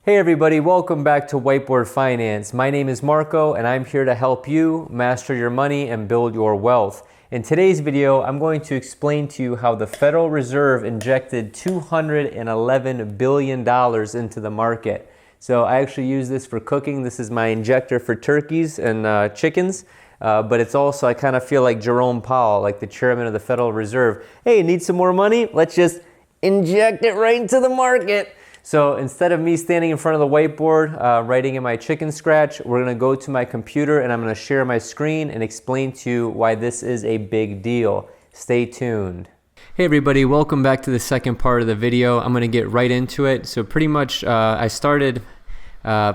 Hey everybody, welcome back to Whiteboard Finance. My name is Marco and I'm here to help you master your money and build your wealth. In today's video, I'm going to explain to you how the Federal Reserve injected $211 billion into the market. So I actually use this for cooking. This is my injector for turkeys and chickens. But it's also, I kind of feel like Jerome Powell, like the chairman of the Federal Reserve. Hey, need some more money? Let's just inject it right into the market. So instead of me standing in front of the whiteboard, writing in my chicken scratch, we're gonna go to my computer and I'm gonna share my screen and explain to you why this is a big deal. Stay tuned. Hey everybody, welcome back to the second part of the video. I'm gonna get right into it. So pretty much I started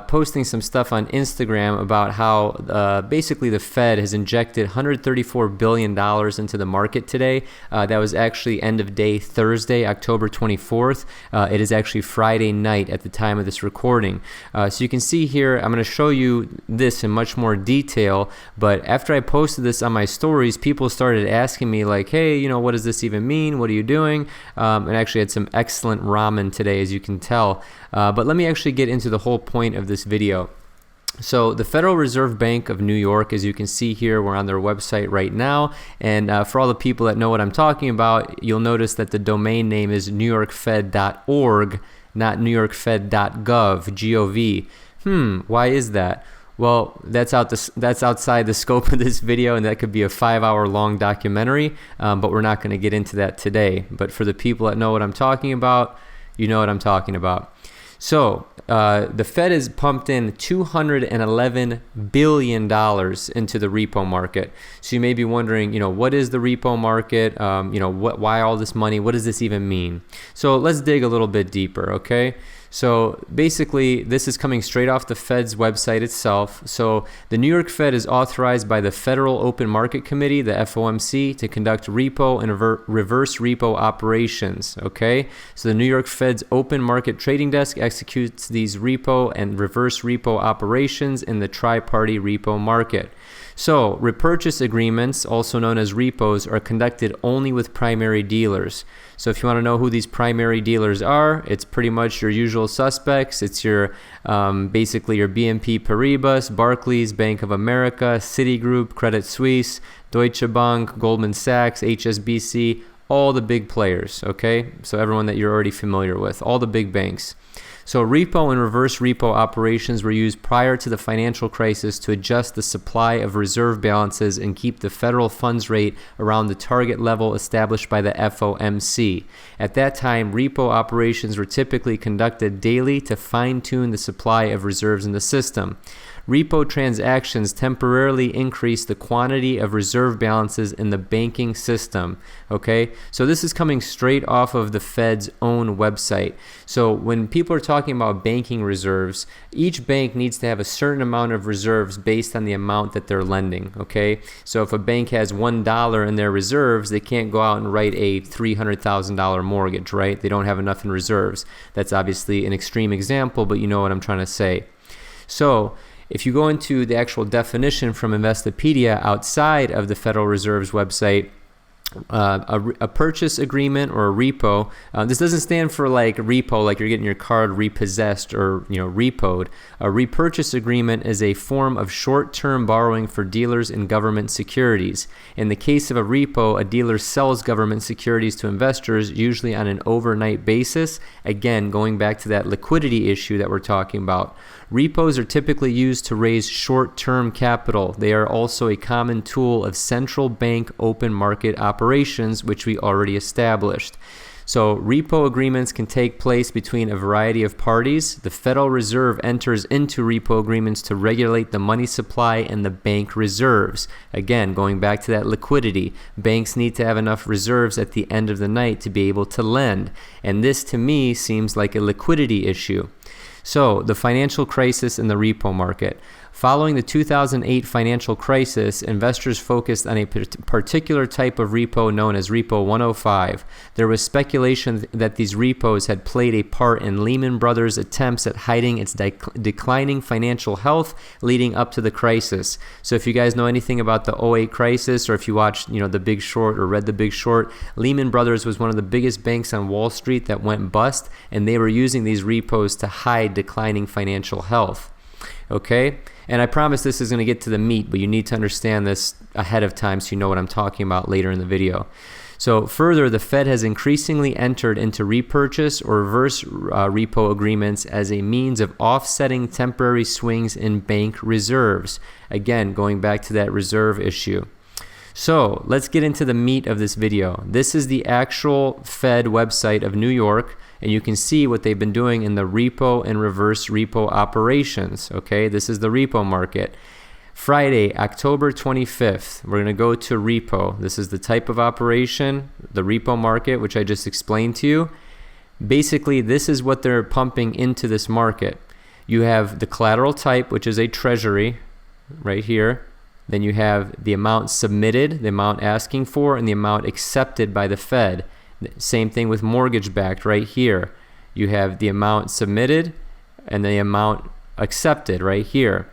posting some stuff on Instagram about how basically the Fed has injected $134 billion into the market today. That was actually end of day Thursday, October 24th. It is actually Friday night at the time of this recording. So you can see here, I'm going to show you this in much more detail, but after I posted this on my stories, people started asking me like, hey, you know, what does this even mean? What are you doing? And I actually had some excellent ramen today, as you can tell. But let me actually get into the whole point of this video. So the Federal Reserve Bank of New York, as you can see here, we're on their website right now, and for all the people that know what I'm talking about, you'll notice that the domain name is newyorkfed.org, not newyorkfed.gov, G-O-V. Why is that? Well, that's outside the scope of this video, and that could be a 5-hour long documentary, but we're not going to get into that today. But for the people that know what I'm talking about, you know what I'm talking about. So the Fed has pumped in $211 billion into the repo market. So you may be wondering, you know, what is the repo market? You know, why all this money? What does this even mean? So let's dig a little bit deeper, okay? So basically, this is coming straight off the Fed's website itself. So the New York Fed is authorized by the Federal Open Market Committee, the FOMC, to conduct repo and reverse repo operations, okay? So the New York Fed's open market trading desk executes these repo and reverse repo operations in the tri-party repo market. So repurchase agreements, also known as repos, are conducted only with primary dealers. So if you want to know who these primary dealers are, it's pretty much your usual suspects. It's your basically your BNP Paribas, Barclays, Bank of America, Citigroup, Credit Suisse, Deutsche Bank, Goldman Sachs, HSBC, all the big players, okay? So everyone that you're already familiar with, all the big banks. So repo and reverse repo operations were used prior to the financial crisis to adjust the supply of reserve balances and keep the federal funds rate around the target level established by the FOMC. At that time, repo operations were typically conducted daily to fine-tune the supply of reserves in the system. Repo transactions temporarily increase the quantity of reserve balances in the banking system, okay? So this is coming straight off of the Fed's own website. So when people are talking about banking reserves, each bank needs to have a certain amount of reserves based on the amount that they're lending, okay? So if a bank has $1 in their reserves, they can't go out and write a $300,000 mortgage, right? They don't have enough in reserves. That's obviously an extreme example, but you know what I'm trying to say. So if you go into the actual definition from Investopedia outside of the Federal Reserve's website, a purchase agreement or a repo, this doesn't stand for like repo, like you're getting your card repossessed or, you know, repoed. A repurchase agreement is a form of short-term borrowing for dealers in government securities. In the case of a repo, a dealer sells government securities to investors, usually on an overnight basis. Again, going back to that liquidity issue that we're talking about. Repos are typically used to raise short-term capital. They are also a common tool of central bank open market operations, which we already established. So repo agreements can take place between a variety of parties. The Federal Reserve enters into repo agreements to regulate the money supply and the bank reserves. Again, going back to that liquidity, banks need to have enough reserves at the end of the night to be able to lend. And this to me seems like a liquidity issue. So the financial crisis in the repo market. Following the 2008 financial crisis, investors focused on a particular type of repo known as Repo 105. There was speculation that these repos had played a part in Lehman Brothers' attempts at hiding its declining financial health leading up to the crisis. So if you guys know anything about the 08 crisis, or if you watched, The Big Short or read The Big Short, Lehman Brothers was one of the biggest banks on Wall Street that went bust, and they were using these repos to hide declining financial health. Okay? And I promise this is going to get to the meat, but you need to understand this ahead of time so you know what I'm talking about later in the video. So further, the Fed has increasingly entered into repurchase or reverse repo agreements as a means of offsetting temporary swings in bank reserves. Again, going back to that reserve issue. So let's get into the meat of this video. This is the actual Fed website of New York, and you can see what they've been doing in the repo and reverse repo operations. Okay, this is the repo market. Friday, October 25th, we're going to go to repo. This is the type of operation, the repo market, which I just explained to you. Basically, this is what they're pumping into this market. You have the collateral type, which is a treasury right here. Then you have the amount submitted, the amount asking for, and the amount accepted by the Fed. Same thing with mortgage-backed right here. You have the amount submitted and the amount accepted right here.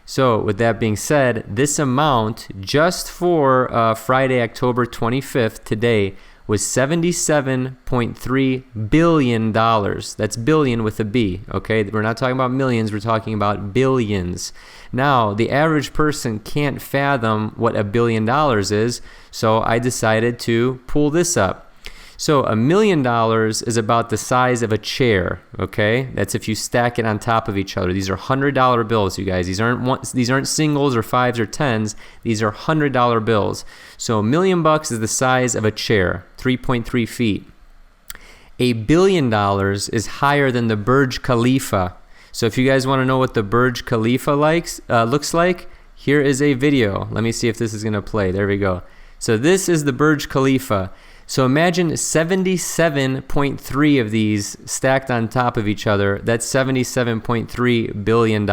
So with that being said, this amount just for Friday, October 25th, today, was $77.3 billion. That's billion with a B, okay? We're not talking about millions, we're talking about billions. Now, the average person can't fathom what $1 billion is, so I decided to pull this up. So $1 million is about the size of a chair, okay? That's if you stack it on top of each other. These are $100 bills, you guys. These aren't singles or fives or tens. These are $100 bills. So $1 million is the size of a chair, 3.3 feet. $1 billion is higher than the Burj Khalifa. So if you guys want to know what the Burj Khalifa looks like, here is a video. Let me see if this is going to play. There we go. So this is the Burj Khalifa. So imagine 77.3 of these stacked on top of each other. That's $77.3 billion.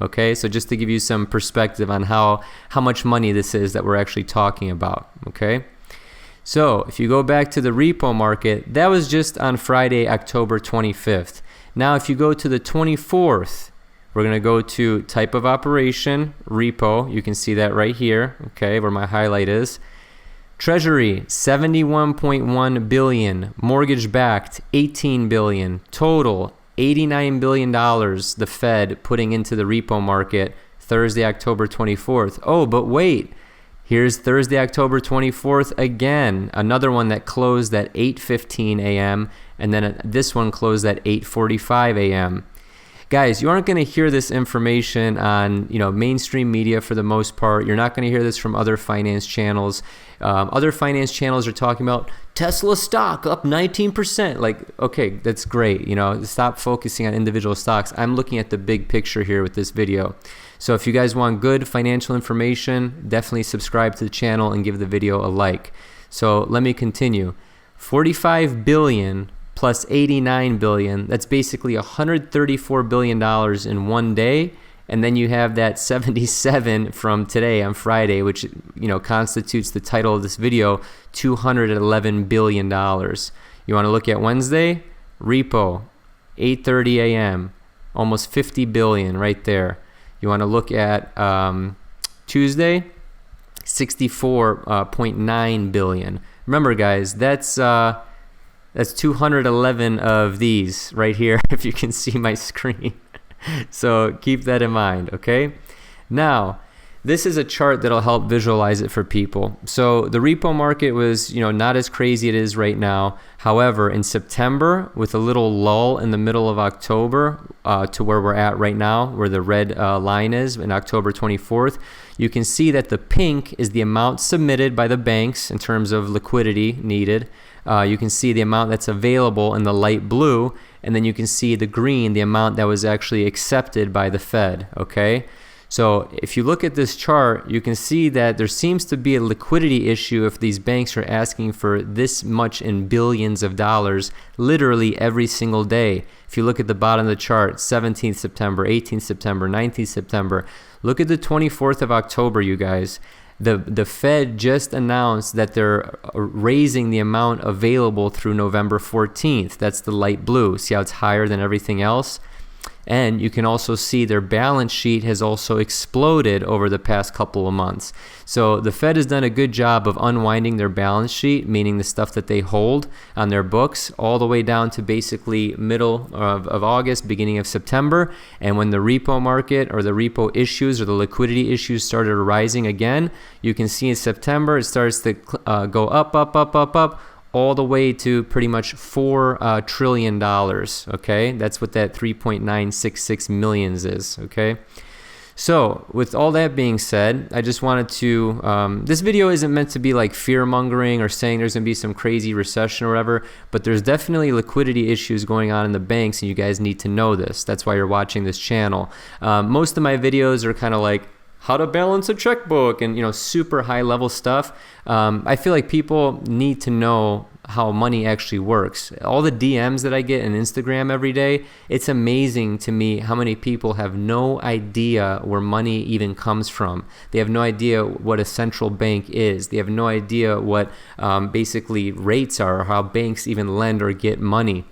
Okay, so just to give you some perspective on how much money this is that we're actually talking about. Okay, so if you go back to the repo market, that was just on Friday, October 25th. Now if you go to the 24th, we're going to go to type of operation, repo. You can see that right here, okay, where my highlight is. Treasury, 71.1 billion. Mortgage-backed, 18 billion. Total, $89 billion the Fed putting into the repo market Thursday, October 24th. Oh, but wait. Here's Thursday, October 24th again. Another one that closed at 8:15 a.m. and then this one closed at 8:45 a.m. Guys, you aren't going to hear this information on mainstream media for the most part. You're not going to hear this from other finance channels. Other finance channels are talking about Tesla stock up 19%. Like, okay, that's great. Stop focusing on individual stocks. I'm looking at the big picture here with this video. So if you guys want good financial information, definitely subscribe to the channel and give the video a like. So let me continue. 45 billion plus 89 billion, that's basically $134 billion in one day. And then you have that 77 from today on Friday, which constitutes the title of this video, $211 billion. You want to look at Wednesday? Repo, 8:30 a.m., almost 50 billion right there. You want to look at Tuesday, 64.9 billion. Remember, guys, that's 211 of these right here, if you can see my screen. So keep that in mind, okay? Now, this is a chart that'll help visualize it for people. So the repo market was, not as crazy as it is right now. However, in September, with a little lull in the middle of October to where we're at right now, where the red line is in October 24th, you can see that the pink is the amount submitted by the banks in terms of liquidity needed. You can see the amount that's available in the light blue, and then you can see the green, the amount that was actually accepted by the Fed, okay? So if you look at this chart, you can see that there seems to be a liquidity issue if these banks are asking for this much in billions of dollars literally every single day. If you look at the bottom of the chart, 17th September, 18th September, 19th September, look at the 24th of October, you guys. The Fed just announced that they're raising the amount available through November 14th. That's the light blue. See how it's higher than everything else? And you can also see their balance sheet has also exploded over the past couple of months. So the Fed has done a good job of unwinding their balance sheet, meaning the stuff that they hold on their books, all the way down to basically middle of August, beginning of September. And when the repo market or the repo issues or the liquidity issues started rising again, you can see in September it starts to go up, all the way to pretty much $4 trillion, okay? That's what that 3.966 millions is, okay? So with all that being said, I just wanted to, this video isn't meant to be like fear-mongering or saying there's going to be some crazy recession or whatever, but there's definitely liquidity issues going on in the banks, and you guys need to know this. That's why you're watching this channel. Most of my videos are kind of like, how to balance a checkbook and, you know, super high level stuff. I feel like people need to know how money actually works. All the DMs that I get in Instagram every day, it's amazing to me how many people have no idea where money even comes from. They have no idea what a central bank is. They have no idea what basically rates are, or how banks even lend or get money.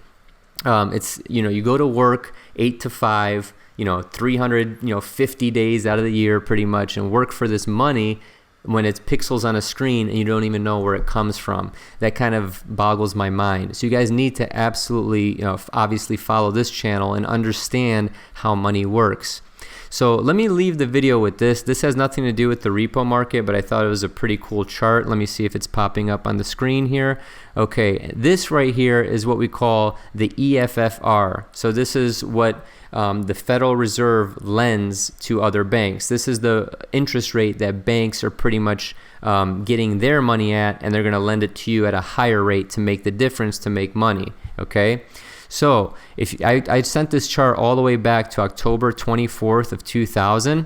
It's, you know, you go to work 8 to 5, 350 days out of the year pretty much, and work for this money when it's pixels on a screen and you don't even know where it comes from. That kind of boggles my mind. So you guys need to absolutely, obviously follow this channel and understand how money works. So let me leave the video with this. This has nothing to do with the repo market, but I thought it was a pretty cool chart. Let me see if it's popping up on the screen here. Okay, this right here is what we call the EFFR. So this is what the Federal Reserve lends to other banks. This is the interest rate that banks are pretty much getting their money at, and they're going to lend it to you at a higher rate to make the difference, to make money, okay? So if I sent this chart all the way back to October 24th of 2000,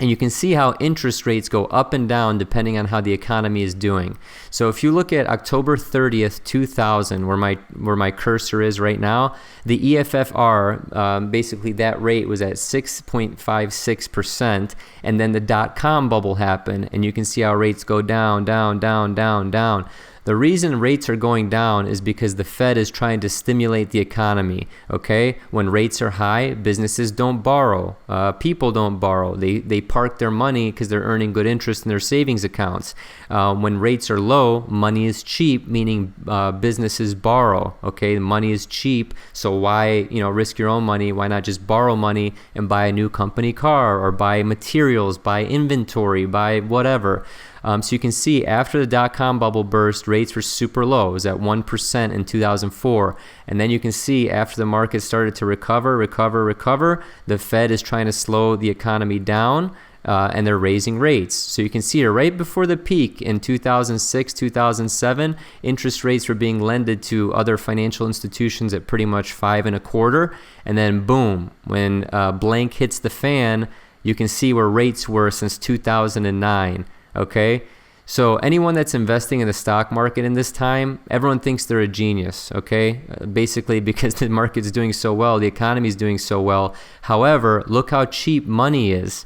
and you can see how interest rates go up and down depending on how the economy is doing. So if you look at October 30th, 2000, where my cursor is right now, the EFFR, basically that rate was at 6.56%, and then the dot-com bubble happened, and you can see how rates go down, down, down, down, down. The reason rates are going down is because the Fed is trying to stimulate the economy, okay? When rates are high, businesses don't borrow. People don't borrow. They park their money because they're earning good interest in their savings accounts. When rates are low, money is cheap, meaning businesses borrow, okay? Money is cheap, so why, risk your own money? Why not just borrow money and buy a new company car, or buy materials, buy inventory, buy whatever? So you can see after the dot-com bubble burst, rates were super low. It was at 1% in 2004. And then you can see after the market started to recover, the Fed is trying to slow the economy down, and they're raising rates. So you can see here, right before the peak in 2006, 2007, interest rates were being lended to other financial institutions at pretty much 5.25. And then boom, when blank hits the fan, you can see where rates were since 2009. Okay, so anyone that's investing in the stock market in this time, everyone thinks they're a genius, okay? Basically because the market's doing so well, the economy's doing so well. However, look how cheap money is.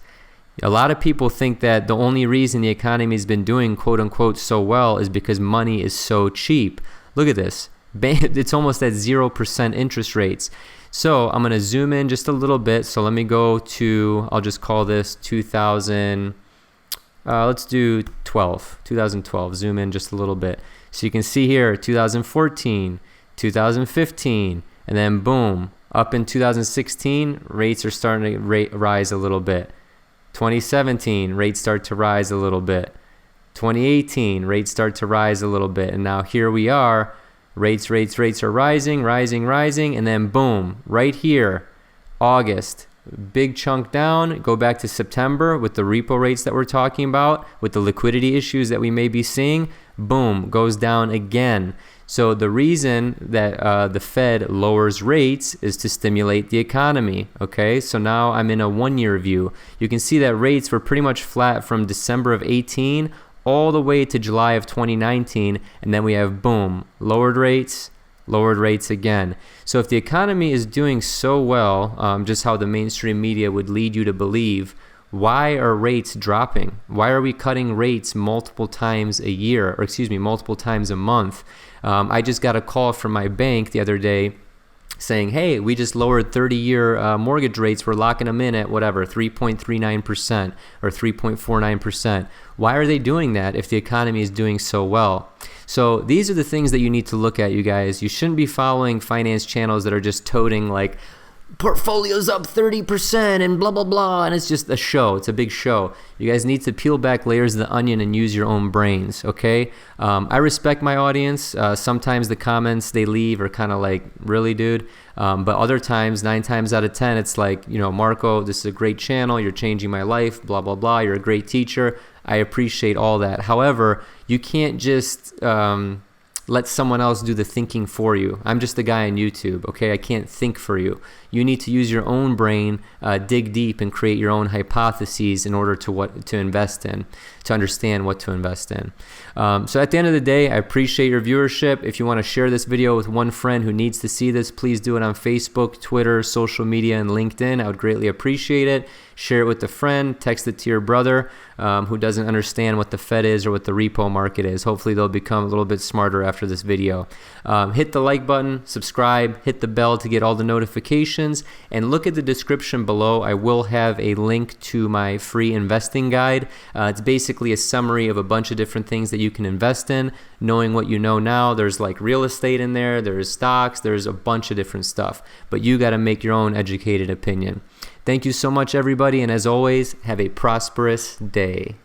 A lot of people think that the only reason the economy's been doing quote unquote so well is because money is so cheap. Look at this. It's almost at 0% interest rates. So I'm going to zoom in just a little bit. So let me go to, I'll just call this 2000. Let's do 2012, zoom in just a little bit. So you can see here, 2014, 2015, and then boom, up in 2016, rates are starting to rise a little bit. 2017, rates start to rise a little bit. 2018, rates start to rise a little bit. And now here we are, rates are rising, and then boom, right here, August, big chunk down, go back to September with the repo rates that we're talking about, with the liquidity issues that we may be seeing, boom, goes down again. So the reason that the Fed lowers rates is to stimulate the economy, okay? So now I'm in a 1-year view. You can see that rates were pretty much flat from December of 18 all the way to July of 2019, and then we have, boom, lowered rates again. So if the economy is doing so well, just how the mainstream media would lead you to believe, why are rates dropping? Why are we cutting rates multiple times a year, or excuse me, multiple times a month? I just got a call from my bank the other day saying, hey, we just lowered 30-year mortgage rates. We're locking them in at whatever, 3.39% or 3.49%. Why are they doing that if the economy is doing so well? So these are the things that you need to look at, you guys. You shouldn't be following finance channels that are just toting like, portfolio's up 30% and blah, blah, blah. And it's just a show. It's a big show. You guys need to peel back layers of the onion and use your own brains, okay? I respect my audience. Sometimes the comments they leave are kind of like, really, dude? But other times, 9 times out of 10, it's like, you know, Marco, this is a great channel. You're changing my life, blah, blah, blah. You're a great teacher. I appreciate all that. However, you can't just let someone else do the thinking for you. I'm just a guy on YouTube, okay? I can't think for you. You need to use your own brain, dig deep, and create your own hypotheses in order to invest in, to understand what to invest in. So at the end of the day, I appreciate your viewership. If you want to share this video with one friend who needs to see this, please do it on Facebook, Twitter, social media, and LinkedIn. I would greatly appreciate it. Share it with a friend, text it to your brother who doesn't understand what the Fed is or what the repo market is. Hopefully they'll become a little bit smarter after this video. Hit the like button, subscribe, hit the bell to get all the notifications, and look at the description below. I will have a link to my free investing guide. It's basically a summary of a bunch of different things that you can invest in. Knowing what you know now, there's like real estate in there, there's stocks, there's a bunch of different stuff, but you got to make your own educated opinion. Thank you so much, everybody, and as always, have a prosperous day.